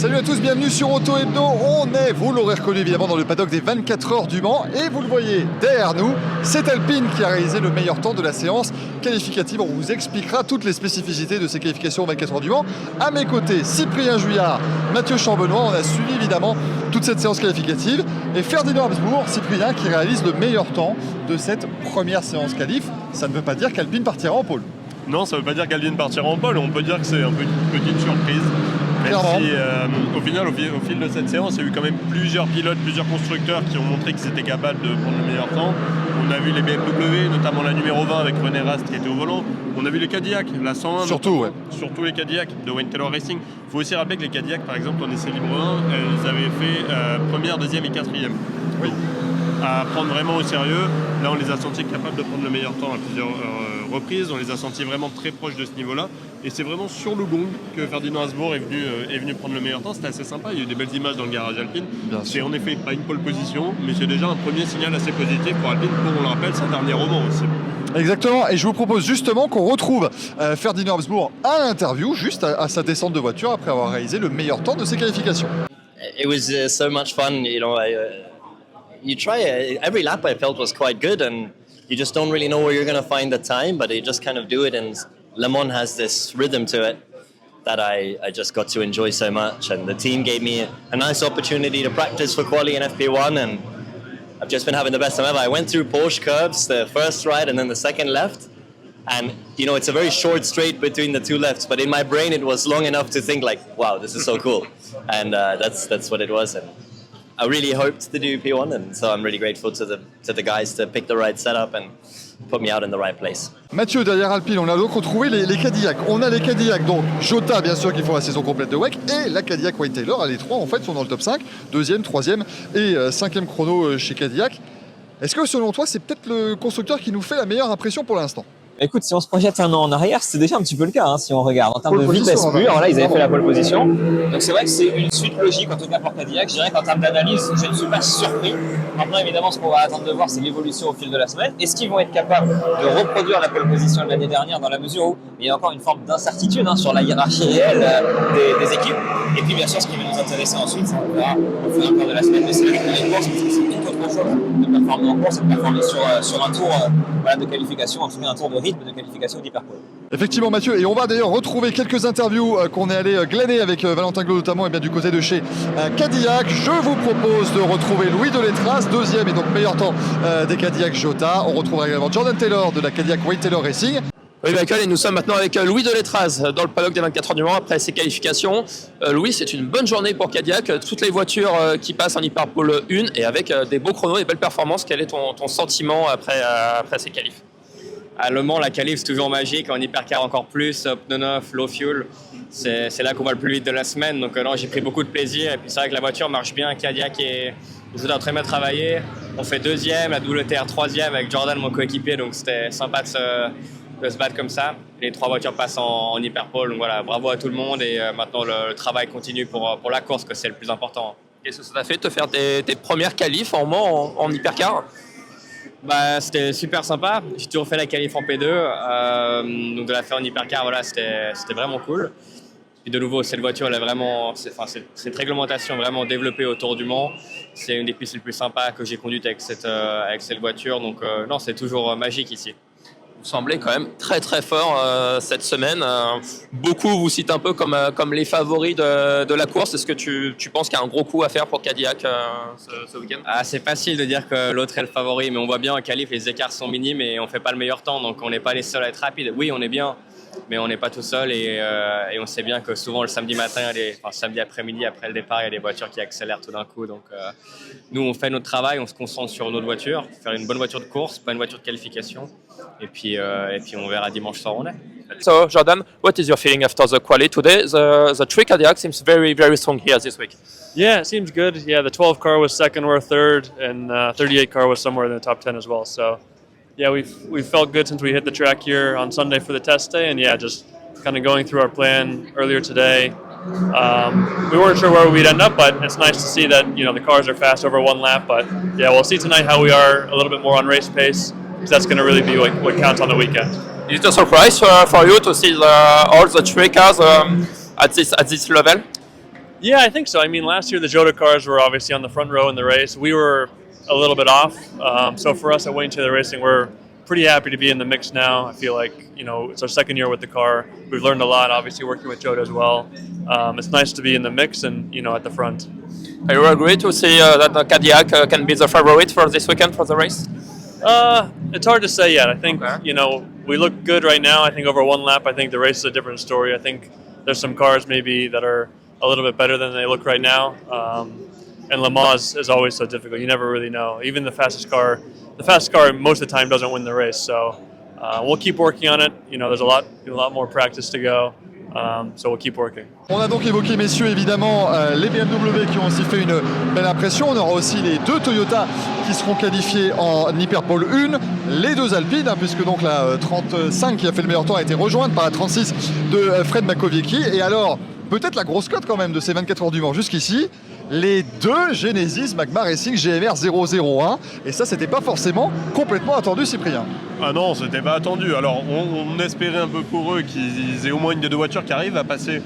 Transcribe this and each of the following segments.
Salut à tous, bienvenue sur Auto Hebdo. On est, vous l'aurez reconnu évidemment, dans le paddock des 24 heures du Mans. Et vous le voyez derrière nous, c'est Alpine qui a réalisé le meilleur temps de la séance qualificative. On vous expliquera toutes les spécificités de ces qualifications aux 24 heures du Mans. À mes côtés, Cyprien Juillard, Mathieu Chambenois. On a suivi évidemment toute cette séance qualificative. Et Ferdinand Habsbourg, Cyprien, qui réalise le meilleur temps de cette première séance qualif. Ça ne veut pas dire qu'Alpine partira en pôle. Non, ça ne veut pas dire qu'Alpine partira en pôle. On peut dire que c'est un peu une petite surprise. Même si, au final, au fil de cette séance, il y a eu quand même plusieurs pilotes, plusieurs constructeurs qui ont montré qu'ils étaient capables de prendre le meilleur temps. On a vu les BMW, notamment la numéro 20 avec René Rast qui était au volant. On a vu les Cadillac, la 101. Surtout les Cadillac de Wayne Taylor Racing. Il faut aussi rappeler que les Cadillac, par exemple, en essai libre 1, elles avaient fait première, deuxième et quatrième. Oui. À prendre vraiment au sérieux. Là, on les a sentis capables de prendre le meilleur temps à plusieurs reprises. On les a sentis vraiment très proches de ce niveau-là. Et c'est vraiment sur le gong que Ferdinand Habsbourg est venu prendre le meilleur temps. C'était assez sympa. Il y a eu des belles images dans le garage Alpine. C'est en effet pas une pole position, mais c'est déjà un premier signal assez positif pour Alpine, pour, on le rappelle, son dernier roman aussi. Exactement, et je vous propose justement qu'on retrouve Ferdinand Habsbourg à l'interview, juste à sa descente de voiture, après avoir réalisé le meilleur temps de ses qualifications. It was so much fun, you know. You try every lap. I felt was quite good, and you just don't really know where you're going to find the time, but you just kind of do it. And Le Mans has this rhythm to it that I just got to enjoy so much. And the team gave me a nice opportunity to practice for quali in FP1, and I've just been having the best time ever. I went through Porsche curves, the first right and then the second left. And, you know, it's a very short straight between the two lefts, but in my brain it was long enough to think like, wow, this is so cool. And that's what it was. And I really hoped to do P1, and so I'm really grateful to the guys to pick the right setup and put me out in the right place. Mathieu, derrière Alpine, on a donc retrouvé les Cadillac. On a les Cadillac, donc Jota, bien sûr, qui font la saison complète de WEC, et la Cadillac Wayne Taylor. Les trois, en fait, sont dans le top 5, deuxième, troisième et cinquième chrono chez Cadillac. Est-ce que, selon toi, c'est peut-être le constructeur qui nous fait la meilleure impression pour l'instant ? Écoute, si on se projette un an en arrière, c'était déjà un petit peu le cas, si on regarde. En termes de vitesse position, pure, là, ils avaient fait la pole position. Donc c'est vrai que c'est une suite logique, en tout cas pour Cadillac. Je dirais qu'en termes d'analyse, je ne suis pas surpris. Maintenant, évidemment, ce qu'on va attendre de voir, c'est l'évolution au fil de la semaine. Est-ce qu'ils vont être capables de reproduire la pole position de l'année dernière, dans la mesure où il y a encore une forme d'incertitude sur la hiérarchie réelle des équipes. Et puis, bien sûr, ce qui va nous intéresser ensuite, c'est qu'on verra au fur et à mesure de la semaine, mais c'est la course, parce que c'est tout autre chose de performer en course et de performer sur un tour de qualification, en tout cas un tour de rythme de qualification d'Hyperpole. Effectivement, Mathieu, et on va d'ailleurs retrouver quelques interviews qu'on est allé glaner avec Valentin Glo notamment, et bien du côté de chez Cadillac. Je vous propose de retrouver Louis Delétraz, deuxième et donc meilleur temps des Cadillac Jota. On retrouvera également Jordan Taylor de la Cadillac Wayne Taylor Racing. Oui, Michael, et nous sommes maintenant avec Louis Delétraz dans le paddock des 24 heures du Mans après ses qualifications. Louis, c'est une bonne journée pour Cadillac, toutes les voitures qui passent en Hyperpole 1 et avec des beaux chronos, des belles performances. Quel est ton sentiment après ces qualifs? À Le Mans, la qualif, c'est toujours magique. En hypercar, encore plus. Pneus neufs, low fuel. C'est là qu'on va le plus vite de la semaine. Donc, non, j'ai pris beaucoup de plaisir. Et puis, c'est vrai que la voiture marche bien. Cadillac nous a très bien travaillé. On fait deuxième, la WTR troisième avec Jordan, mon coéquipier. Donc, c'était sympa de se battre comme ça. Les trois voitures passent en hyperpole. Donc, voilà, bravo à tout le monde. Et maintenant, le travail continue pour la course, que c'est le plus important. Qu'est-ce que ça t'a fait de te faire tes premières qualifs en Mans en hypercar? C'était super sympa. J'ai toujours fait la qualif en P2, donc de la faire en hypercar, voilà, c'était vraiment cool. Et de nouveau, cette voiture, elle est vraiment, cette réglementation vraiment développée autour du Mans. C'est une des pistes les plus sympas que j'ai conduites avec cette voiture. Donc non, c'est toujours magique ici. Vous semblez quand même très très fort cette semaine. Beaucoup vous citent un peu comme les favoris de la course. Est-ce que tu penses qu'il y a un gros coup à faire pour Cadillac ce week-end? C'est facile de dire que l'autre est le favori, mais on voit bien en qualif, les écarts sont minimes et on ne fait pas le meilleur temps, donc on n'est pas les seuls à être rapides. Oui, on est bien, mais on n'est pas tout seul et on sait bien que souvent le samedi matin, samedi après-midi, après le départ, il y a des voitures qui accélèrent tout d'un coup. Donc nous, on fait notre travail, on se concentre sur notre voiture, faire une bonne voiture de course, pas une voiture de qualification. Et puis on verra dimanche soir où on est. So, Jordan, what is your feeling after the quali today? The three Cadillac seems very, very strong here this week. Yeah, it seems good. Yeah, the 12 car was second or third, and 38 car was somewhere in the top 10 as well. So, yeah, we've felt good since we hit the track here on Sunday for the test day, and yeah, just kind of going through our plan earlier today. We weren't sure where we'd end up, but it's nice to see that the cars are fast over one lap. But yeah, we'll see tonight how we are a little bit more on race pace, because that's going to really be what counts on the weekend. Is it a surprise for you to see all the three cars at this level? Yeah, I think so. I mean, last year the Jota cars were obviously on the front row in the race. We were a little bit off. So for us at Wayne Taylor Racing, we're pretty happy to be in the mix now. I feel like, it's our second year with the car. We've learned a lot, obviously working with Jota as well. It's nice to be in the mix and, at the front. Are you agree to see that the Cadillac can be the favorite for this weekend for the race? It's hard to say yet. I think, Okay. we look good right now. I think over one lap, I think the race is a different story. I think there's some cars maybe that are a little bit better than they look right now. And Le Mans is always so difficult. You never really know. Even the fastest car most of the time doesn't win the race. So we'll keep working on it. There's a lot more practice to go. So we'll keep working. On a donc évoqué, messieurs, évidemment, les BMW qui ont aussi fait une belle impression. On aura aussi les 2 Toyota qui seront qualifiés en Hyperpole 1, les 2 Alpines, puisque donc la 35 qui a fait le meilleur temps a été rejointe par la 36 de Fred Makowiecki. Et alors, peut-être la grosse cote quand même de ces 24 heures du Mans jusqu'ici, les 2 Genesis Magma Racing GMR 001. Et ça, c'était pas forcément complètement attendu, Cyprien. Ah non, c'était pas attendu. Alors on espérait un peu pour eux qu'ils aient au moins une des 2 voitures qui arrivent à passer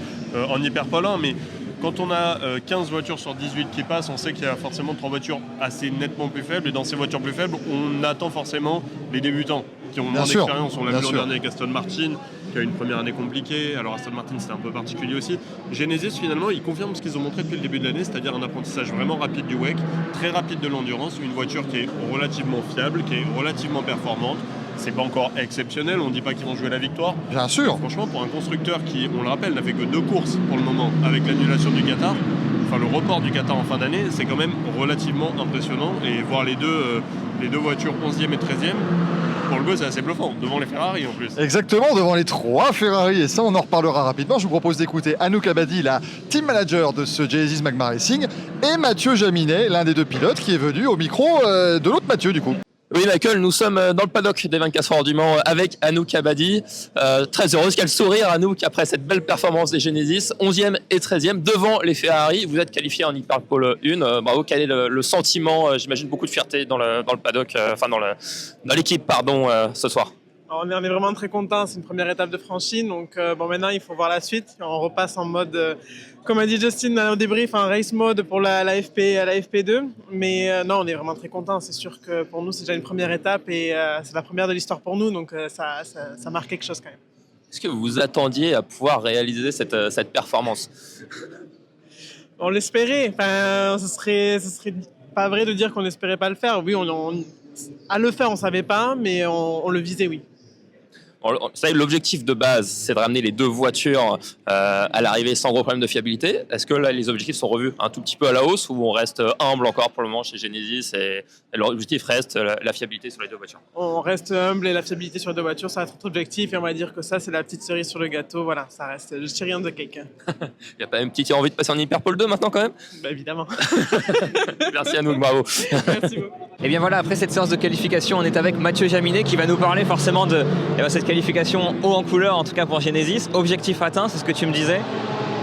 en Hyperpole 1, mais quand on a 15 voitures sur 18 qui passent, on sait qu'il y a forcément 3 voitures assez nettement plus faibles, et dans ces voitures plus faibles, on attend forcément les débutants qui ont moins d'expérience. On l'a vu l'an dernier avec Aston Martin, qui a eu une première année compliquée. Alors Aston Martin, c'était un peu particulier aussi. Genesis, finalement, ils confirment ce qu'ils ont montré depuis le début de l'année, c'est-à-dire un apprentissage vraiment rapide du WEC, très rapide de l'endurance, une voiture qui est relativement fiable, qui est relativement performante. C'est pas encore exceptionnel, on ne dit pas qu'ils vont jouer la victoire. Bien sûr. Franchement, pour un constructeur qui, on le rappelle, n'a fait que 2 courses pour le moment, avec l'annulation du Qatar, le report du Qatar en fin d'année, c'est quand même relativement impressionnant. Et voir les deux voitures 11e et 13e, pour le go, c'est assez bluffant, devant les Ferrari en plus. Exactement, devant les 3 Ferrari, et ça on en reparlera rapidement. Je vous propose d'écouter Anouk Abadi, la team manager de ce Genesis Magma Racing, et Mathieu Jaminet, l'un des 2 pilotes, qui est venu au micro de l'autre Mathieu du coup. Oui, Michael, nous sommes dans le paddock des 24 heures du Mans avec Anouk Abadi. Très heureuse, quel sourire Anouk après cette belle performance des Genesis, 11e et 13e devant les Ferrari. Vous êtes qualifié en Hyperpole 1. Bravo, quel est le sentiment? J'imagine beaucoup de fierté dans le paddock, dans l'équipe, ce soir. On est vraiment très contents, c'est une première étape de franchie, donc maintenant il faut voir la suite. On repasse en mode, comme a dit Justin au débrief, en race mode pour la FP2, mais non, on est vraiment très contents. C'est sûr que pour nous c'est déjà une première étape et c'est la première de l'histoire pour nous, donc ça marque quelque chose quand même. Est-ce que vous vous attendiez à pouvoir réaliser cette performance? On l'espérait, ce serait pas vrai de dire qu'on n'espérait pas le faire. Oui, à le faire on savait pas, mais on le visait, oui. L'objectif de base, c'est de ramener les 2 voitures à l'arrivée sans gros problème de fiabilité. Est-ce que là, les objectifs sont revus un tout petit peu à la hausse, ou on reste humble encore pour le moment chez Genesis et l'objectif reste la fiabilité sur les 2 voitures? On reste humble et la fiabilité sur les 2 voitures, ça reste notre objectif et on va dire que ça, c'est la petite cerise sur le gâteau. Voilà, ça reste le cherry on the cake. Il n'y a pas une petite envie de passer en Hyperpole 2 maintenant quand même? Bah, évidemment. Merci à nous, bravo. Merci beaucoup. Et bien voilà, après cette séance de qualification, on est avec Mathieu Jaminet qui va nous parler forcément de cette qualification haut en couleur, en tout cas pour Genesis. Objectif atteint, c'est ce que tu me disais.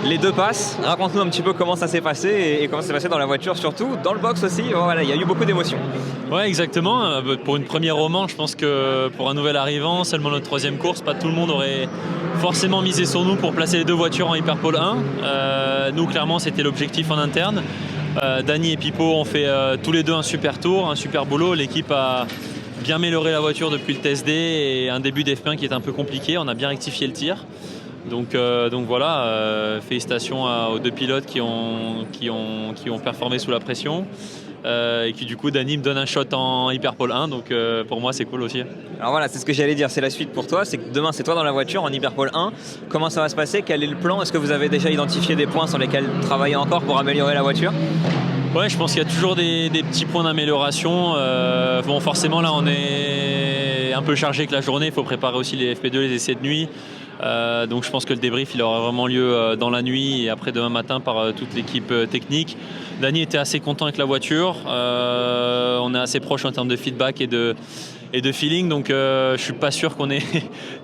Les 2 passes. Raconte-nous un petit peu comment ça s'est passé et comment ça s'est passé dans la voiture surtout, dans le box aussi. Voilà, il y a eu beaucoup d'émotions. Ouais, exactement. Pour une première au Mans, je pense que pour un nouvel arrivant, seulement notre 3e course, pas tout le monde aurait forcément misé sur nous pour placer les 2 voitures en Hyperpole 1. Nous, clairement, c'était l'objectif en interne. Dany et Pipo ont fait tous les 2 un super tour, un super boulot. L'équipe a bien amélioré la voiture depuis le test day et un début d'F1 qui est un peu compliqué. On a bien rectifié le tir. Donc voilà, félicitations aux 2 pilotes qui ont performé sous la pression. Et qui du coup Dany me donne un shot en Hyperpole 1, donc pour moi c'est cool aussi. Alors voilà, c'est ce que j'allais dire, c'est la suite pour toi, c'est que demain c'est toi dans la voiture en Hyperpole 1. Comment ça va se passer? Quel est le plan? Est-ce que vous avez déjà identifié des points sur lesquels travailler encore pour améliorer la voiture? Ouais, je pense qu'il y a toujours des petits points d'amélioration. Bon, forcément là on est un peu chargé que la journée, il faut préparer aussi les FP2, les essais de nuit. Donc je pense que le débrief il aura vraiment lieu dans la nuit et après demain matin par toute l'équipe technique. Dany était assez content avec la voiture, on est assez proche en termes de feedback et de feeling, donc je suis pas sûr qu'on ait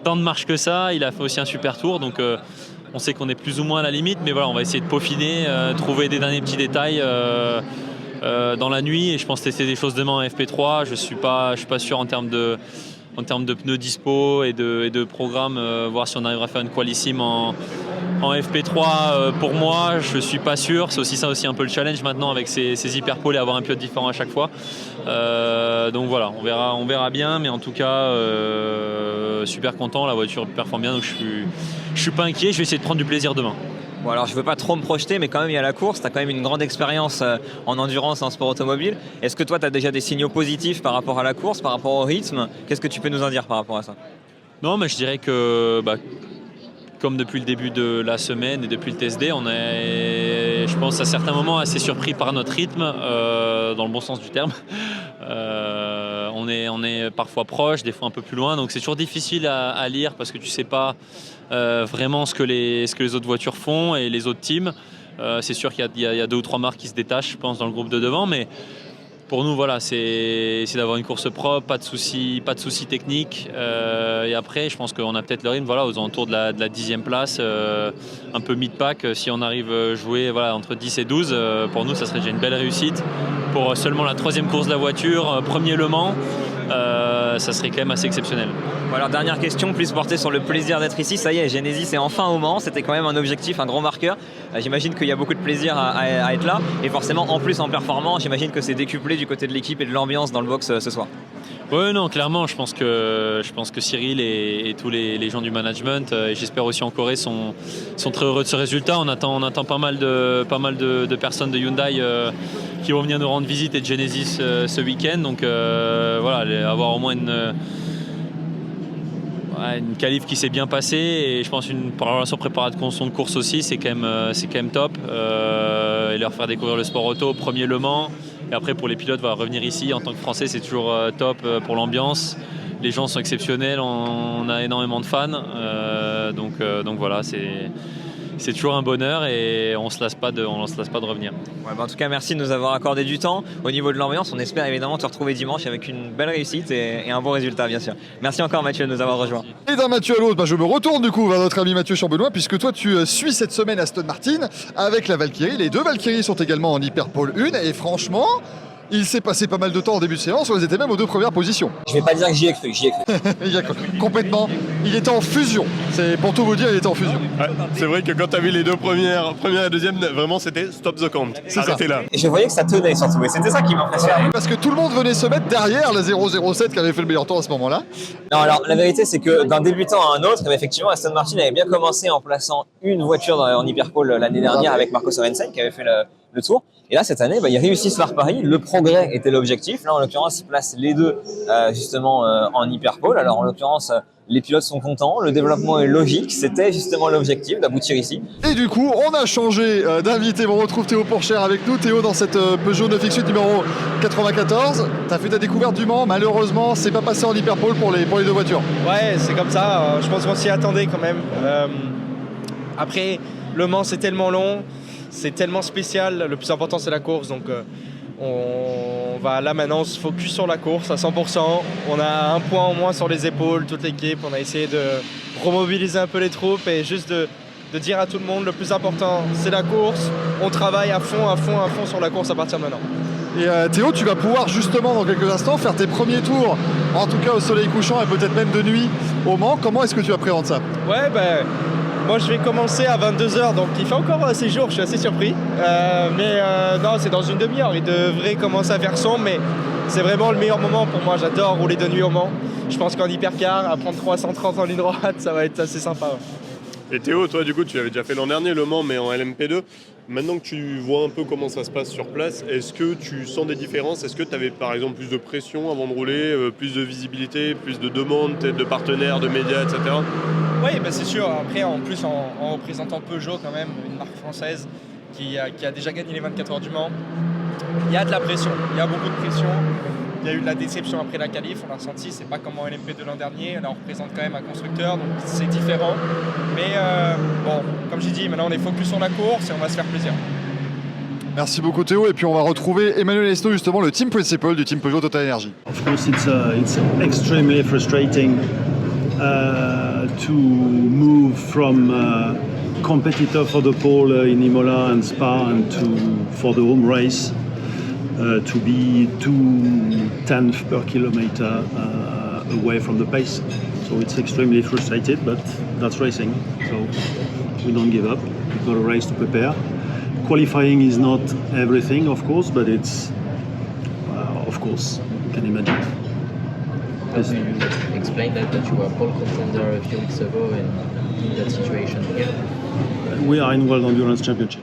tant de marche que ça. Il a fait aussi un super tour, donc on sait qu'on est plus ou moins à la limite, mais voilà, on va essayer de peaufiner, trouver des derniers petits détails dans la nuit, et je pense tester des choses demain en FP3. Je suis pas sûr en termes de pneus dispo et de programme, voir si on arrivera à faire une qualissime En FP3, pour moi, je suis pas sûr. C'est aussi ça aussi un peu le challenge maintenant avec ces hyperpoles et avoir un pilote différent à chaque fois. Donc voilà, on verra bien, mais en tout cas, super content. La voiture performe bien, donc je suis pas inquiet. Je vais essayer de prendre du plaisir demain. Bon, alors je veux pas trop me projeter, mais quand même il y a la course, tu as quand même une grande expérience en endurance, en sport automobile. Est-ce que toi tu as déjà des signaux positifs par rapport à la course, par rapport au rythme? Qu'est-ce que tu peux nous en dire par rapport à ça? Non, mais je dirais que comme depuis le début de la semaine et depuis le TSD, on est, je pense, à certains moments assez surpris par notre rythme, dans le bon sens du terme. On est parfois proche, des fois un peu plus loin, donc c'est toujours difficile à lire parce que tu sais pas vraiment ce que les autres voitures font et les autres teams. C'est sûr qu'il y a 2 ou 3 marques qui se détachent, je pense, dans le groupe de devant, mais pour nous, voilà, c'est d'avoir une course propre, pas de soucis techniques. Et après, je pense qu'on a peut-être le rythme, voilà, aux alentours de la 10e place, un peu mid-pack. Si on arrive à jouer, voilà, entre 10 et 12, pour nous, ça serait déjà une belle réussite. Pour seulement la 3e course de la voiture, premier Le Mans, ça serait quand même assez exceptionnel. Bon, alors dernière question, plus portée sur le plaisir d'être ici. Ça y est, Genesis est enfin au Mans. C'était quand même un objectif, un gros marqueur. J'imagine qu'il y a beaucoup de plaisir à être là. Et forcément, en plus en performant, j'imagine que c'est décuplé du côté de l'équipe et de l'ambiance dans le box ce soir. Oui, non, clairement, je pense que Cyril et tous les gens du management, et j'espère aussi en Corée, sont très heureux de ce résultat. On attend pas mal de personnes de Hyundai qui vont venir nous rendre visite et de Genesis ce week-end. Donc voilà, avoir au moins une qualif qui s'est bien passée, et je pense une relation préparation de course aussi, c'est quand même top. Et leur faire découvrir le sport auto, premier Le Mans. Et après, pour les pilotes, revenir ici en tant que Français, c'est toujours top pour l'ambiance. Les gens sont exceptionnels, on a énormément de fans. Donc voilà, c'est toujours un bonheur et on ne se lasse pas de revenir. Ouais, en tout cas, merci de nous avoir accordé du temps. Au niveau de l'ambiance, on espère évidemment te retrouver dimanche avec une belle réussite et un bon résultat, bien sûr. Merci encore, Mathieu, de nous avoir rejoints. Et d'un Mathieu à l'autre, je me retourne du coup vers notre ami Mathieu Chambenois, puisque toi tu suis cette semaine Aston Martin avec la Valkyrie. Les 2 Valkyries sont également en Hyperpole 1 et franchement, il s'est passé pas mal de temps en début de séance, on étaient même aux 2 premières positions. Je vais pas dire que j'y ai cru. Complètement, il était en fusion. C'est pour tout vous dire, il était en fusion. Ouais, c'est vrai que quand tu as vu les 2 premières et deuxième, vraiment c'était stop the count. Arrêtez là. Et je voyais que ça tenait surtout, et c'était ça qui m'impressionnait. Parce que tout le monde venait se mettre derrière la 007 qui avait fait le meilleur temps à ce moment-là. Non, alors la vérité c'est que d'un débutant à un autre, effectivement Aston Martin avait bien commencé en plaçant une voiture en Hyperpole l'année dernière avec Marco Sorensen qui avait fait le tour. Et là, cette année, ils réussissent leur pari. Le progrès était l'objectif. Là, en l'occurrence, ils placent les 2 justement en Hyperpole. Alors, en l'occurrence, les pilotes sont contents. Le développement est logique. C'était justement l'objectif d'aboutir ici. Et du coup, on a changé d'invité. On retrouve Théo Pourchère avec nous. Théo, dans cette Peugeot 9X8 numéro 94. Tu as fait ta découverte du Mans. Malheureusement, c'est pas passé en Hyperpole pour les 2 voitures. Ouais, c'est comme ça. Je pense qu'on s'y attendait quand même. Après, le Mans, c'est tellement long. C'est tellement spécial, le plus important c'est la course, donc on va là maintenant se focus sur la course à 100%. On a un point en moins sur les épaules, toute l'équipe, on a essayé de remobiliser un peu les troupes et juste de dire à tout le monde le plus important c'est la course, on travaille à fond sur la course à partir de maintenant. Et Théo, tu vas pouvoir justement dans quelques instants faire tes premiers tours, en tout cas au soleil couchant et peut-être même de nuit au Mans. Comment est-ce que tu appréhendes ça? Ouais, moi je vais commencer à 22h, donc il fait encore assez jour, je suis assez surpris. Non, c'est dans une demi-heure, il devrait commencer à faire sombre, mais c'est vraiment le meilleur moment pour moi. J'adore rouler de nuit au Mans. Je pense qu'en hypercar, à prendre 330 en ligne droite, ça va être assez sympa. Et Théo, toi du coup tu avais déjà fait l'an dernier Le Mans mais en LMP2. Maintenant que tu vois un peu comment ça se passe sur place, est-ce que tu sens des différences? Est-ce que tu avais par exemple plus de pression avant de rouler, plus de visibilité, plus de demandes, peut-être de partenaires, de médias, etc. Oui, c'est sûr. Après, en plus, en représentant Peugeot quand même, une marque française qui a déjà gagné les 24 heures du Mans, il y a de la pression, il y a beaucoup de pression. Il y a eu de la déception après la qualif, on l'a ressenti, c'est pas comme en LMP2 l'an dernier, là on représente quand même un constructeur, donc c'est différent. Mais comme j'ai dit, maintenant on est focus sur la course et on va se faire plaisir. Merci beaucoup Théo, et puis on va retrouver Emmanuel Esnault, justement le team principal du team Peugeot Total Energy. Of course it's extremely frustrating to move from competitor for the pole in Imola and Spa and for the home race. To be 2/10 per kilometer away from the pace. So it's extremely frustrated, but that's racing. So We don't give up. We've got a race to prepare. Qualifying is not everything, of course, but it's, of course, you can imagine. How do you explain that you were pole contender a few weeks ago and in that situation again? We are in World Endurance Championship.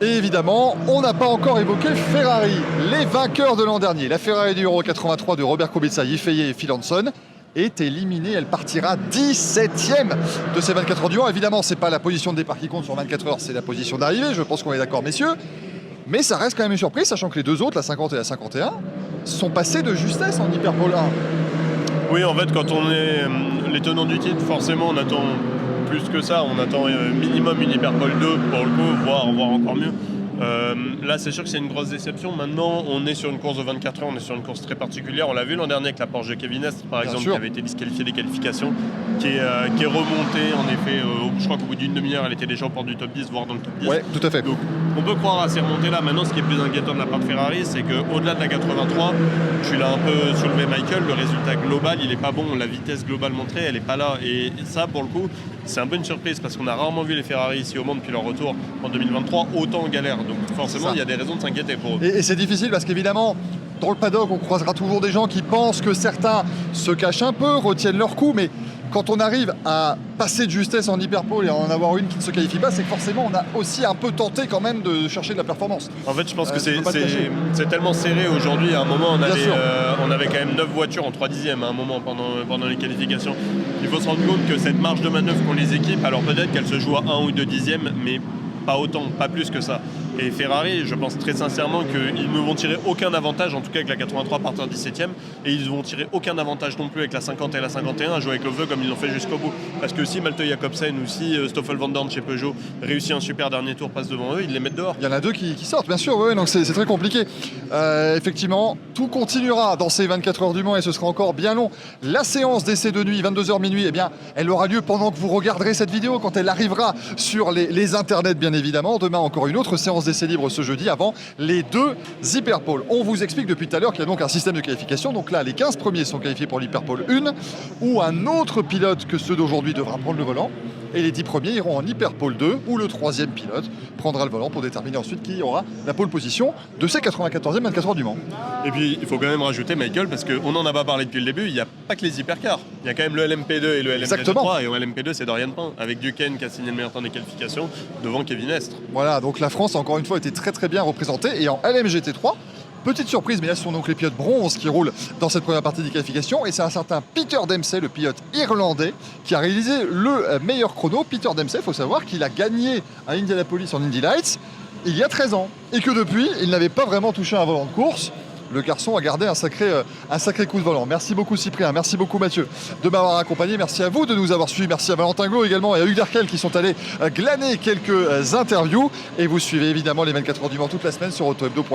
Et évidemment, on n'a pas encore évoqué Ferrari, les vainqueurs de l'an dernier. La Ferrari du Euro 83 de Robert Kubica, Yifeye et Phil Hanson est éliminée. Elle partira 17e de ces 24 heures du Mans. Évidemment, c'est pas la position de départ qui compte sur 24 heures, c'est la position d'arrivée. Je pense qu'on est d'accord, messieurs. Mais ça reste quand même une surprise, sachant que les deux autres, la 50 et la 51, sont passés de justesse en Hyperpole 1. Oui, en fait, quand on est les tenants du titre, forcément, on attend plus que ça. On attend minimum une Hyperpole 2 pour le coup, voire encore mieux. Là, c'est sûr que c'est une grosse déception. Maintenant, on est sur une course de 24 heures, on est sur une course très particulière. On l'a vu l'an dernier avec la Porsche de Kevin Estre, par exemple, qui avait été disqualifiée des qualifications, qui est remontée, en effet. Je crois qu'au bout d'une demi-heure, elle était déjà au port du top 10, voire dans le top 10. Oui, tout à fait. Donc, on peut croire à ces remontées-là. Maintenant, ce qui est plus inquiétant de la part de Ferrari, c'est qu'au-delà de la 83, tu l'as un peu soulevé, Michael, le résultat global, il n'est pas bon. La vitesse globale montrée, elle n'est pas là. Et ça, pour le coup, c'est un peu une surprise parce qu'on a rarement vu les Ferrari ici au monde depuis leur retour en 2023 autant en galère. Donc forcément, il y a des raisons de s'inquiéter pour eux. Et c'est difficile parce qu'évidemment, dans le paddock, on croisera toujours des gens qui pensent que certains se cachent un peu, retiennent leur coup, mais quand on arrive à passer de justesse en Hyperpole et à en avoir une qui ne se qualifie pas, c'est que forcément on a aussi un peu tenté quand même de chercher de la performance. En fait, je pense que c'est tellement serré aujourd'hui. À un moment, on avait quand même 9 voitures en 3 dixièmes à un moment pendant les qualifications. Il faut se rendre compte que cette marge de manœuvre qu'ont les équipes, alors peut-être qu'elle se joue à 1 ou 2 dixièmes, mais pas autant, pas plus que ça. Et Ferrari, je pense très sincèrement qu'ils ne vont tirer aucun avantage, en tout cas avec la 83 à partir de 17e, et ils ne vont tirer aucun avantage non plus avec la 50 et la 51 à jouer avec le feu comme ils l'ont fait jusqu'au bout. Parce que si Malte Jacobsen ou si Stoffel Van Dorn chez Peugeot réussit un super dernier tour, passe devant eux, ils les mettent dehors. Il y en a deux qui sortent, bien sûr, ouais, donc c'est très compliqué. Effectivement, tout continuera dans ces 24 heures du Mans et ce sera encore bien long. La séance d'essai de nuit, 22h minuit, eh bien, elle aura lieu pendant que vous regarderez cette vidéo, quand elle arrivera sur les internets, bien évidemment. Demain, encore une autre séance d'essai libre ce jeudi avant les 2 Hyperpoles. On vous explique depuis tout à l'heure qu'il y a donc un système de qualification. Donc là, les 15 premiers sont qualifiés pour l'Hyperpole 1, où un autre pilote que ceux d'aujourd'hui devra prendre le volant. Et les 10 premiers iront en Hyperpole 2, où le 3e pilote prendra le volant pour déterminer ensuite qui aura la pole position de ces 94e 24 heures du Mans. Et puis, il faut quand même rajouter, Michael, parce qu'on n'en a pas parlé depuis le début, il n'y a pas que les hypercars. Il y a quand même le LMP2 et le LMP3. Et au LMP2, c'est Dorian Pain, avec Duquesne qui a signé le meilleur temps des qualifications devant Kevin Estre. Voilà, donc la France, encore une fois, était très très bien représentée. Et en LMGT3, petite surprise, mais là ce sont donc les pilotes bronze qui roulent dans cette première partie des qualifications et c'est un certain Peter Dempsey, le pilote irlandais, qui a réalisé le meilleur chrono. Peter Dempsey, il faut savoir qu'il a gagné à Indianapolis en Indy Lights il y a 13 ans et que depuis, il n'avait pas vraiment touché un volant de course. Le garçon a gardé un sacré coup de volant. Merci beaucoup Cyprien, merci beaucoup Mathieu de m'avoir accompagné. Merci à vous de nous avoir suivis. Merci à Valentin Glo également et à Hugues Derkel qui sont allés glaner quelques interviews. Et vous suivez évidemment les 24 heures du Mans toute la semaine sur autohebdo.fr.